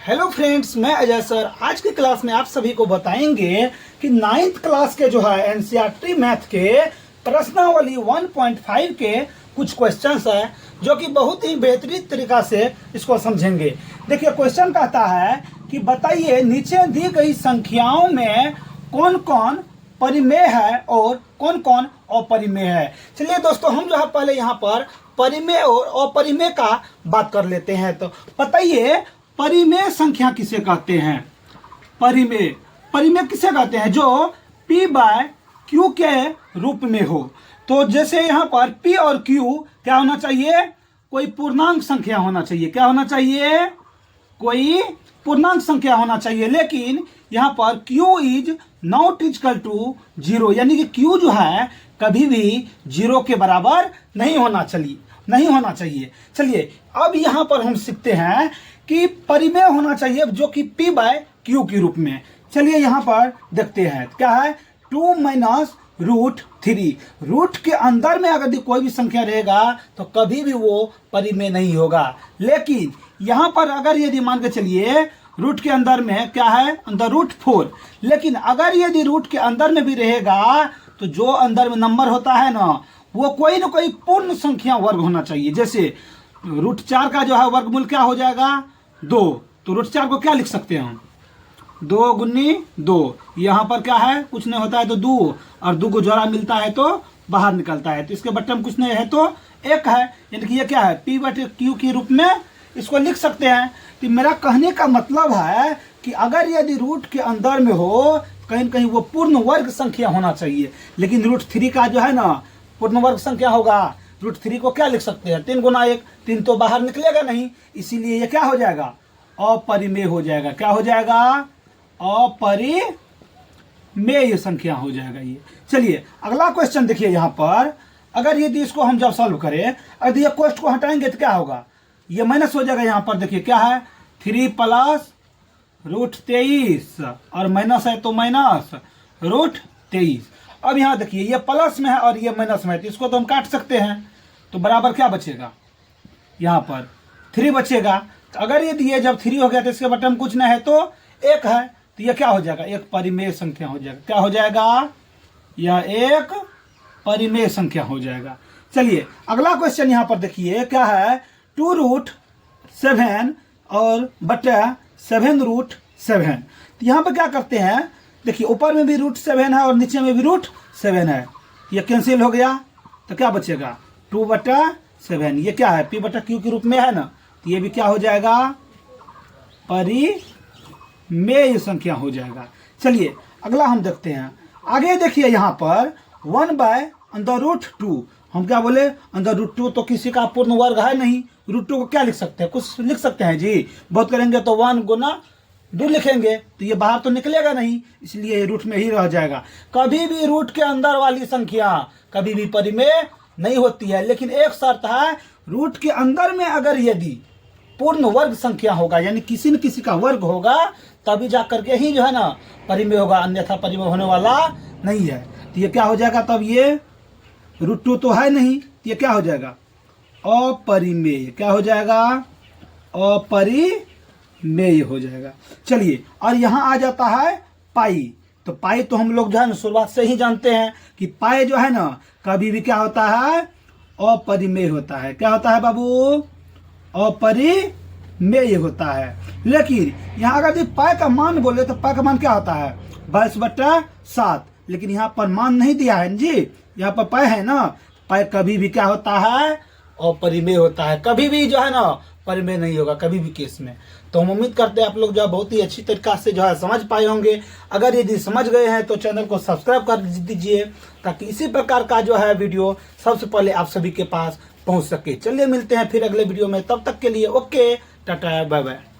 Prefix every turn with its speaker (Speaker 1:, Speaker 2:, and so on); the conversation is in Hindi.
Speaker 1: हेलो फ्रेंड्स, मैं अजय सर आज की क्लास में आप सभी को बताएंगे कि 9th क्लास के जो है एनसीईआरटी मैथ के प्रश्नावली 1.5 के कुछ क्वेश्चंस है जो कि बहुत ही बेहतरीन तरीका से इसको समझेंगे। देखिए, क्वेश्चन कहता है कि बताइए नीचे दी गई संख्याओं में कौन कौन परिमेय है और कौन कौन अपरिमेय है। चलिए दोस्तों, हम जो है पहले यहाँ पर परिमेय और अपरिमेय का बात कर लेते हैं। तो बताइए परिमेय संख्या किसे कहते हैं। परिमेय किसे कहते हैं? जो p बाय क्यू के रूप में हो। तो जैसे यहाँ पर p और q क्या होना चाहिए? कोई पूर्णांक संख्या होना चाहिए। क्या होना चाहिए? कोई पूर्णांक संख्या होना चाहिए। लेकिन यहाँ पर q is not equal to 0, यानी कि q जो है कभी भी 0 के बराबर नहीं होना चाहिए। चलिए अब यहाँ पर हम सीखते हैं कि परिमेय होना चाहिए जो कि p बाय क्यू के रूप में। चलिए यहाँ पर देखते हैं क्या है। 2 माइनस √3, रूट के अंदर में अगर कोई भी संख्या रहेगा तो कभी भी वो परिमेय नहीं होगा। लेकिन यहाँ पर अगर यदि मान के चलिए रूट के अंदर में क्या है, अंदर √4, लेकिन अगर यदि रूट के अंदर में भी रहेगा तो जो अंदर में नंबर होता है ना, वो कोई ना कोई पूर्ण संख्या वर्ग होना चाहिए। जैसे √4 का जो है वर्गमूल क्या हो जाएगा? 2। तो √4 को क्या लिख सकते हैं हम? 2 गुनी 2। यहाँ पर क्या है, कुछ नहीं होता है तो 2, और 2 को जोड़ा मिलता है तो बाहर निकलता है, तो इसके बट्टे में कुछ नहीं है तो 1 है। यानी कि ये क्या है, p बटे q के रूप में इसको लिख सकते हैं। तो मेरा कहने का मतलब है कि अगर यदि रूट के अंदर में हो कहीं कहीं वो पूर्ण वर्ग संख्या होना चाहिए। लेकिन √3 का जो है ना पूर्ण वर्ग संख्या होगा। √3 को क्या लिख सकते हैं? 3 गुना 1, 3 तो बाहर निकलेगा नहीं, इसीलिए ये क्या हो जाएगा? अपरिमेय हो जाएगा। क्या हो जाएगा? अपरिमेय संख्या हो जाएगा ये। चलिए अगला क्वेश्चन देखिए। यहाँ पर अगर यदि इसको हम जब सॉल्व करें, अगर ये कोष्ठ को हटाएंगे तो क्या होगा? ये माइनस हो जाएगा। यहाँ पर देखिए क्या है, 3 प्लस √23 और माइनस है तो माइनस √23। अब यहाँ देखिए ये प्लस में है और ये माइनस में है, तो इसको तो हम काट सकते हैं। तो बराबर क्या बचेगा? यहाँ पर 3 बचेगा। तो अगर यदि ये जब 3 हो गया तो इसके बटे में कुछ नहीं है तो 1 है, तो ये क्या हो जाएगा? एक परिमेय संख्या हो जाएगा। क्या हो जाएगा? यह एक परिमेय संख्या हो जाएगा। चलिए अगला क्वेश्चन यहाँ पर देखिए क्या है। 2√7 और बटे 7√7। तो यहाँ पर क्या करते हैं, देखिए ऊपर में भी √7 है और नीचे में भी √7 है, ये कैंसिल हो गया तो क्या बचेगा? 2/7। ये क्या है, p बटा q के रूप में है ना, तो ये भी क्या हो जाएगा? परिमेय संख्या हो जाएगा। चलिए अगला हम देखते हैं। आगे देखिए यहाँ पर 1/√2। हम क्या बोले? √2 तो किसी का पूर्ण वर्ग है नहीं। √2 को क्या लिख सकते हैं? कुछ लिख सकते हैं जी? बहुत करेंगे तो 1 गुना 2 लिखेंगे तो ये बाहर तो निकलेगा नहीं, इसलिए ये रूट में ही रह जाएगा। कभी भी रूट के अंदर वाली संख्या कभी भी परिमेय नहीं होती है। लेकिन एक शर्त है, रूट के अंदर में अगर यदि पूर्ण वर्ग संख्या होगा, यानी किसी न किसी का वर्ग होगा, तभी जा करके ही जो है ना परिमेय होगा, अन्यथा परिमेय होने वाला नहीं है। तो ये क्या हो जाएगा? तब ये √2 तो है नहीं, तो ये क्या हो जाएगा? अपरिमेय। क्या हो जाएगा? अपरिमेय हो जाएगा। चलिए और यहाँ आ जाता है पाई। तो पाई तो हम लोग जो है ना शुरुआत से ही जानते हैं कि पाई जो है ना कभी भी क्या होता है? अपरिमेय होता है। क्या होता है बाबू? अपरिमेय होता है। लेकिन यहाँ अगर पाई का मान बोले तो पाई का मान क्या होता है? 22/7। लेकिन यहाँ पर मान नहीं दिया है जी, यहाँ पर पाई है ना। पाई कभी भी क्या होता है? अपरिमेय होता है। कभी भी जो है ना परिमेय नहीं होगा कभी भी केस में। तो हम उम्मीद करते हैं आप लोग जो है बहुत ही अच्छी तरीका से जो है समझ पाए होंगे। अगर यदि समझ गए हैं तो चैनल को सब्सक्राइब कर दीजिए ताकि इसी प्रकार का जो है वीडियो सबसे पहले आप सभी के पास पहुंच सके। चलिए मिलते हैं फिर अगले वीडियो में, तब तक के लिए ओके, टाटा बाय बाय।